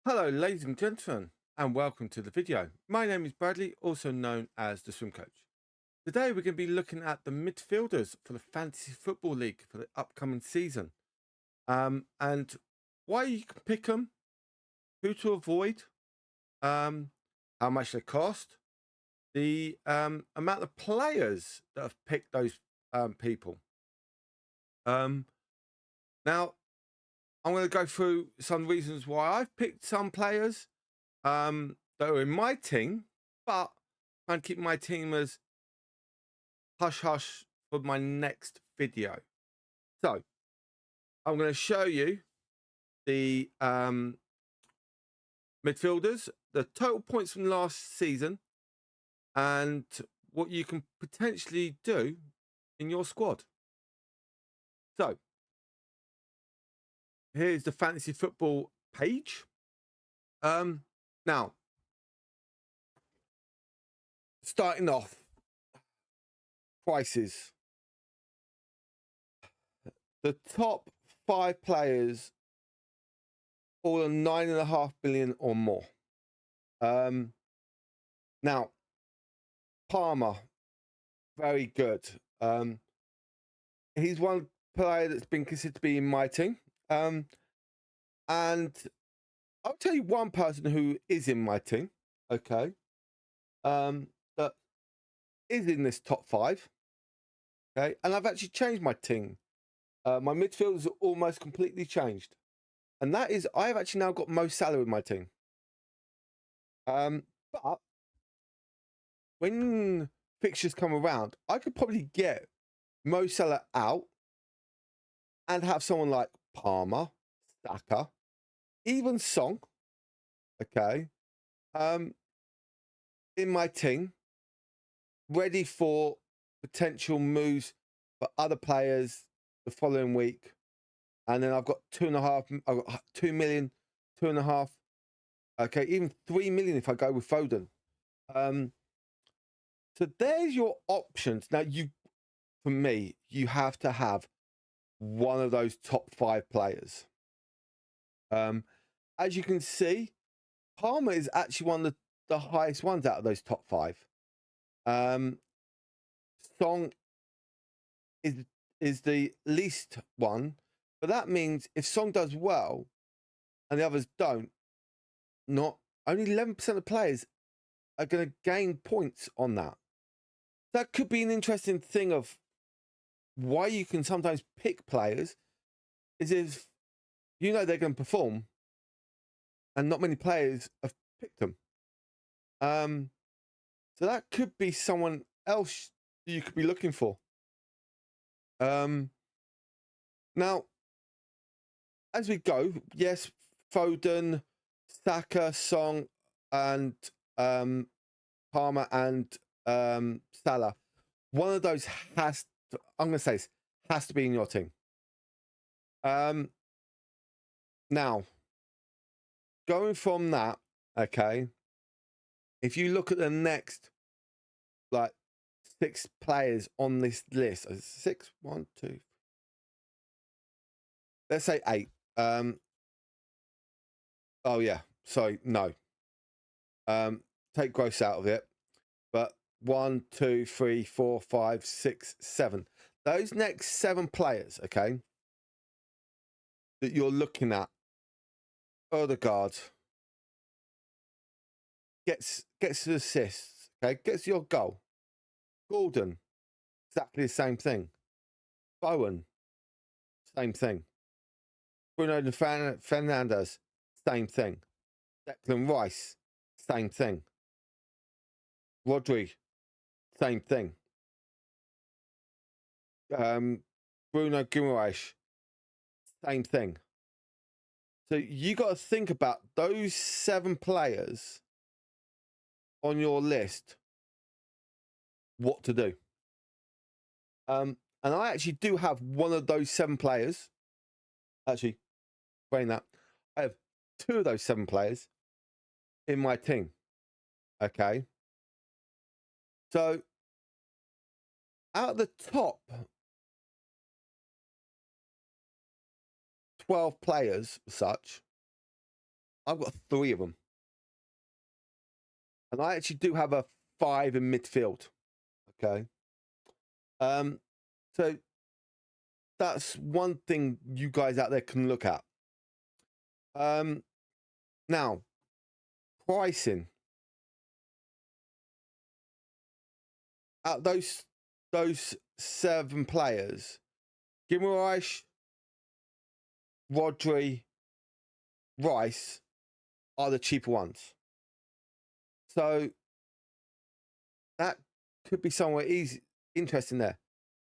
Hello ladies and gentlemen, and welcome to the video. My name is Bradley, also known as the Swim Coach. Today we're going to be looking at the midfielders for the Fantasy Football League for the upcoming season. And why you can pick them, who to avoid, how much they cost, the amount of players that have picked those people. Now, I'm going to go through some reasons why I've picked some players that are in my team, but trying to keep my team as hush hush for my next video. So I'm going to show you the midfielders, the total points from last season, and what you can potentially do in your squad. So here's the fantasy football page. Now, starting off, prices. The top 5 players all are 9.5 billion or more. Now, Palmer, very good. He's one player that's been considered to be in my team. And I'll tell you one person who is in my team, okay, that is in this top 5, okay, and I've actually changed my team. My midfielders are almost completely changed, and that is I've actually now got Mo Salah in my team. But when fixtures come around, I could probably get Mo Salah out and have someone like Palmer, Saka, even Song, okay, in my team, ready for potential moves for other players the following week. And then I've got 2.5, I've got 2 million, 2.5, okay, even 3 million if I go with Foden. So there's your options. Now, for me, you have to have one of those top 5 players. As you can see, Palmer is actually one of the highest ones out of those top 5. Song is the least one, but that means if Song does well and the others don't, not only 11% of players are going to gain points on that. That could be an interesting thing of why you can sometimes pick players, is if you know they're going to perform and not many players have picked them. So that could be someone else you could be looking for. Now, as we go, yes, Foden, Saka, Song, and Palmer and Salah. One of those has to be in your team. Now, going from that, okay, if you look at the next, like, 6 players on this list, 6, 1, 2, let's say 8. Oh yeah, sorry, no. Take gross out of it, but 1, 2, 3, 4, 5, 6, 7. Those next 7 players, okay, that you're looking at, Odegaard gets the assists, okay, gets your goal. Gordon, exactly the same thing. Bowen, same thing. Bruno Fernandes, same thing. Declan Rice, same thing. Rodri, same thing. Bruno Guimaraes, same thing. So you got to think about those 7 players on your list, what to do. And I actually do have one of those 7 players. Actually, explain that. I have 2 of those 7 players in my team. Okay. So out of the top 12 players, such, I've got 3 of them. And I actually do have a 5 in midfield. Okay. So that's one thing you guys out there can look at. Now, pricing. Out those 7 players, Guimaraes, Rodri, Rice are the cheaper ones. So that could be somewhere easy, interesting there.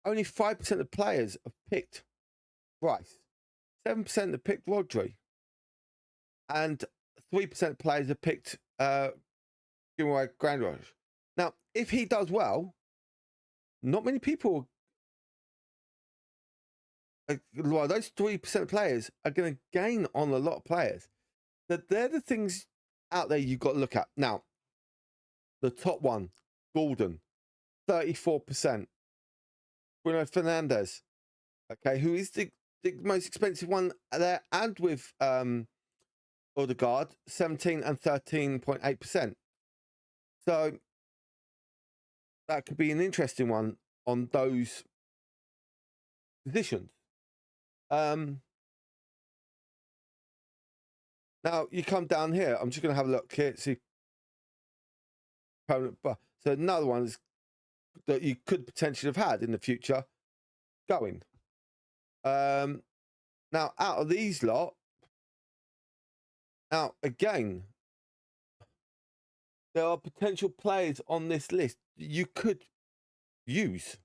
Only 5% of players have picked Rice. 7% have picked Rodri. And 3% of players have picked Guimaraes Grandroge. Now, if he does well, not many people, well, those 3% of players are going to gain on a lot of players. That they're the things out there you've got to look at. Now, the top one, Gordon, 34%. Bruno Fernandes, okay, who is the most expensive one there, and with Odegaard, 17 and 13.8%. So that could be an interesting one on those positions. Now you come down here. I'm just going to have a look here. See, so another one is that you could potentially have had in the future going. Now out of these lot, now again, there are potential players on this list you could use.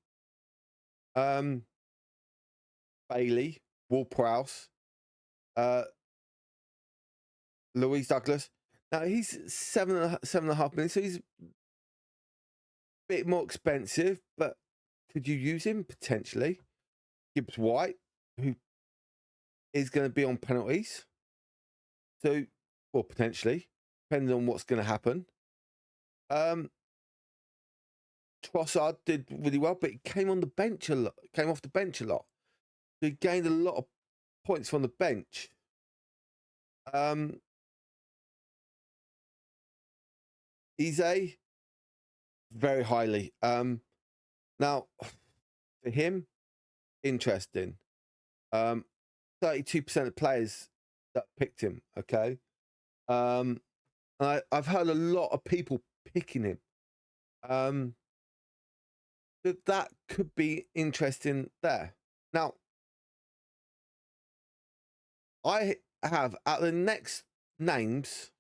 Bailey, Ward-Prowse, Louise Douglas. Now he's 7.5 million, so he's a bit more expensive, but could you use him potentially? Gibbs White, who is going to be on penalties, so well potentially, depending on what's going to happen. Trossard did really well, but he came on the bench a lot. Came off the bench a lot, so he gained a lot of points from the bench. Eze, very highly. Now, for him, interesting. 32% of players that picked him, okay? And I've heard a lot of people picking him. That could be interesting there. Now, I have at the next names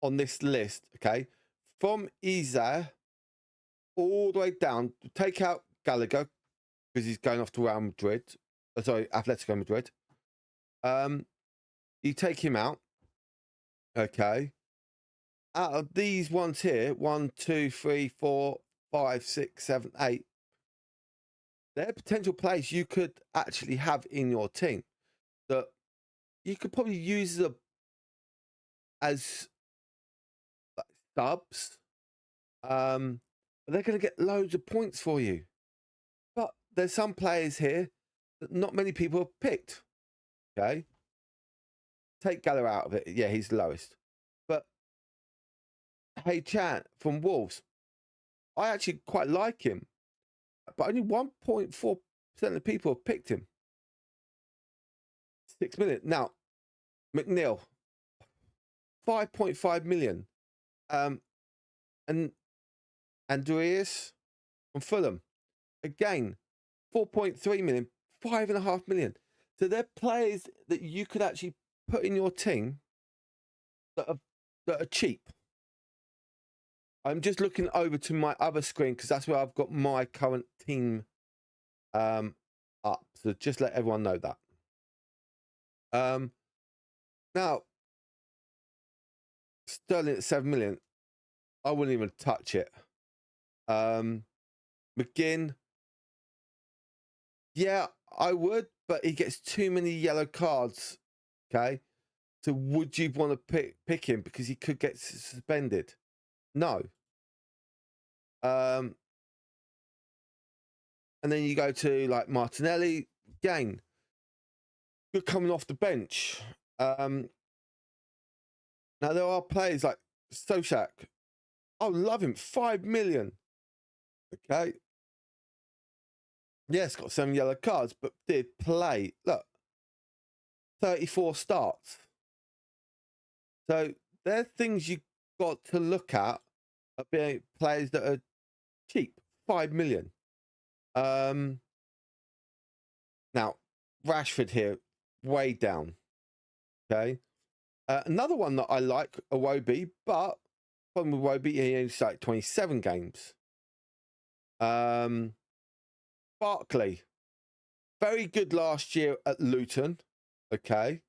on this list, okay, from Eze all the way down, take out Gallagher because he's going off to Real Madrid. Sorry, Atletico Madrid. You take him out, okay. Out of these ones here, 1, 2, 3, 4, 5, 6, 7, 8, they're potential players you could actually have in your team that you could probably use them as like subs. They're going to get loads of points for you. But there's some players here that not many people have picked. Okay. Take Gallagher out of it. Yeah, he's the lowest. But Hey Chan from Wolves, I actually quite like him. But only 1.4% of the people have picked him. 6 million. Now, McNeil, 5.5 million. And Andreas from Fulham, again, 4.3 million, 5.5 million. So they're players that you could actually put in your team that are cheap. I'm just looking over to my other screen because that's where I've got my current team up. So just let everyone know that. Now, Sterling at 7 million, I wouldn't even touch it. McGinn, yeah, I would, but he gets too many yellow cards. Okay, so would you want to pick him because he could get suspended? No. And then you go to like Martinelli, again, you're coming off the bench. Now, there are players like Stoshak. I love him. 5 million. Okay. Yes, got 7 yellow cards, but did play. Look, 34 starts. So there are things you got to look at being players that are cheap. 5 million. Now, Rashford here, way down. Okay. Another one that I like, Iwobi, but problem with Iwobi, he only started 27 games. Barkley, very good last year at Luton. Okay.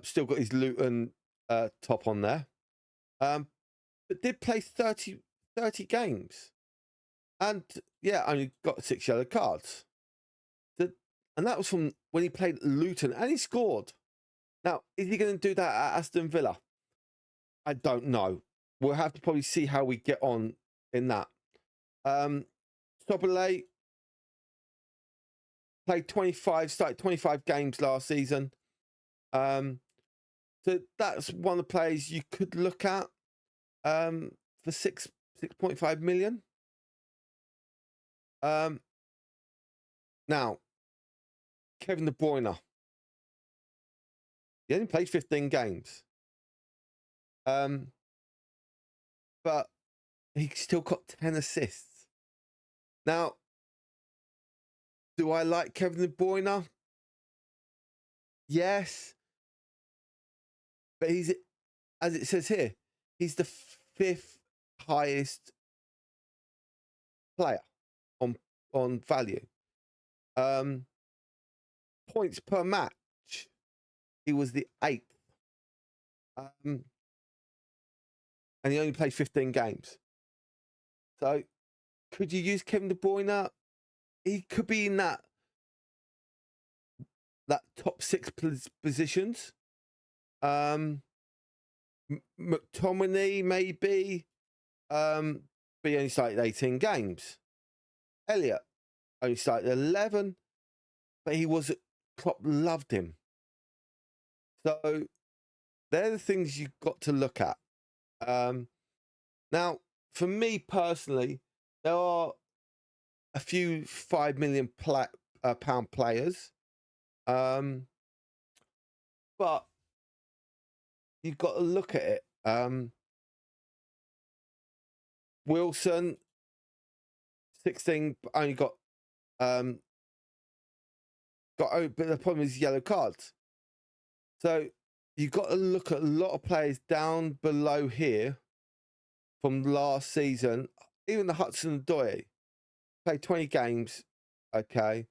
Still got his Luton top on there. But did play 30 games. And yeah, only got 6 yellow cards. And that was from when he played at Luton and he scored. Now, is he going to do that at Aston Villa? I don't know. We'll have to probably see how we get on in that. Sobolay played 25, started 25 games last season. So that's one of the players you could look at for 6.5 million. Now, Kevin De Bruyne. He only played 15 games. But he still got 10 assists. Now, do I like Kevin De Bruyne? Yes. But he's, as it says here, he's the 5th highest player on value. Points per match, he was the 8th. And he only played 15 games. So, could you use Kevin De Bruyne? He could be in that top 6 positions. McTominay maybe, but he only started 18 games. Elliot only started 11, but Klopp loved him. So they're the things you've got to look at. Now, for me personally, there are a few £5 million pound players, but you've got to look at it. Wilson, 16, only got but the problem is yellow cards. So you've got to look at a lot of players down below here from last season. Even the Hudson-Odoi played 20 games. Okay.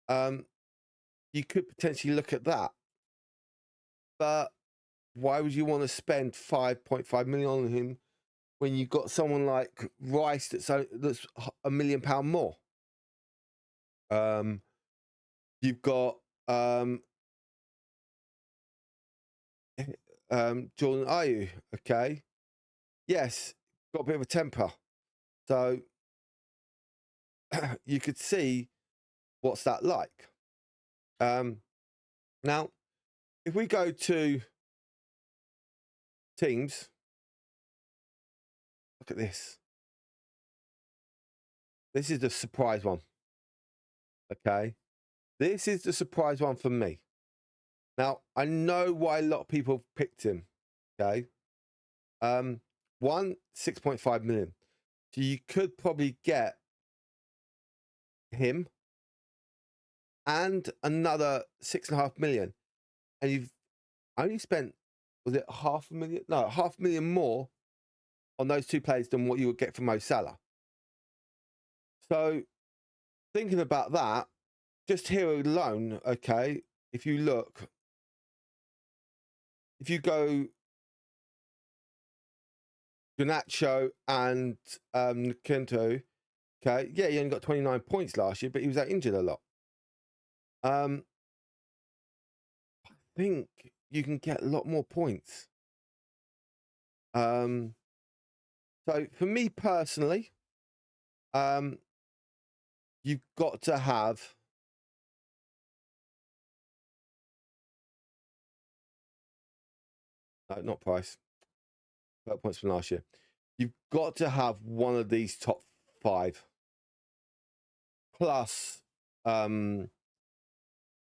You could potentially look at that. But why would you want to spend 5.5 million on him when you've got someone like Rice that's £1 million more? You've got Jordan Ayew, okay? Yes, got a bit of a temper. So you could see what's that like. Now, if we go to teams, look at this. This is the surprise one. Okay. This is the surprise one for me. Now, I know why a lot of people picked him. Okay. 6.5 million. So you could probably get him and another 6.5 million. And you've only spent, was it $500,000? No, $500,000 more on those two players than what you would get from Mo Salah. So thinking about that, just here alone, okay, if you look, if you go Garnacho and Quinto, okay, yeah, he only got 29 points last year, but he was injured a lot. I think you can get a lot more points. So for me personally, you've got to have not price. 30 points from last year. You've got to have one of these top 5 plus Kevin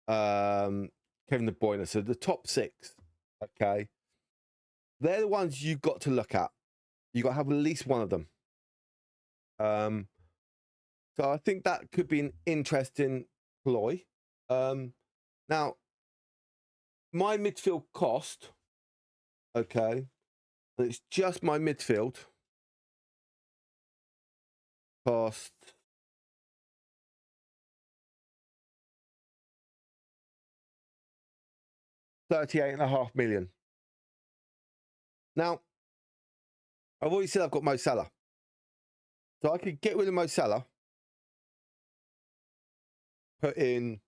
De Bruyne. So the top 6, okay, they're the ones you've got to look at. You got to have at least one of them. So I think that could be an interesting ploy. Now, my midfield cost, okay, it's just my midfield cost £38.5 million. Now, I've already said I've got Mo Salah. So I could get rid of Mo Salah, put in,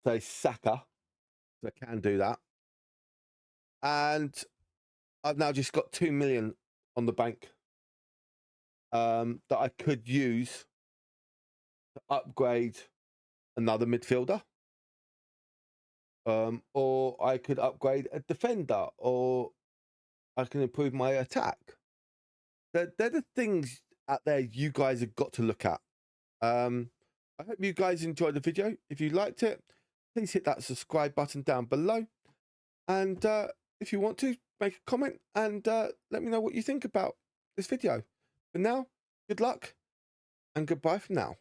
say, Saka. So I can do that. And I've now just got 2 million on the bank that I could use to upgrade another midfielder. Or I could upgrade a defender, or I can improve my attack. They're the things out there you guys have got to look at. I hope you guys enjoyed the video. If you liked it, please hit that subscribe button down below. And if you want to, make a comment and let me know what you think about this video. For now, good luck and goodbye for now.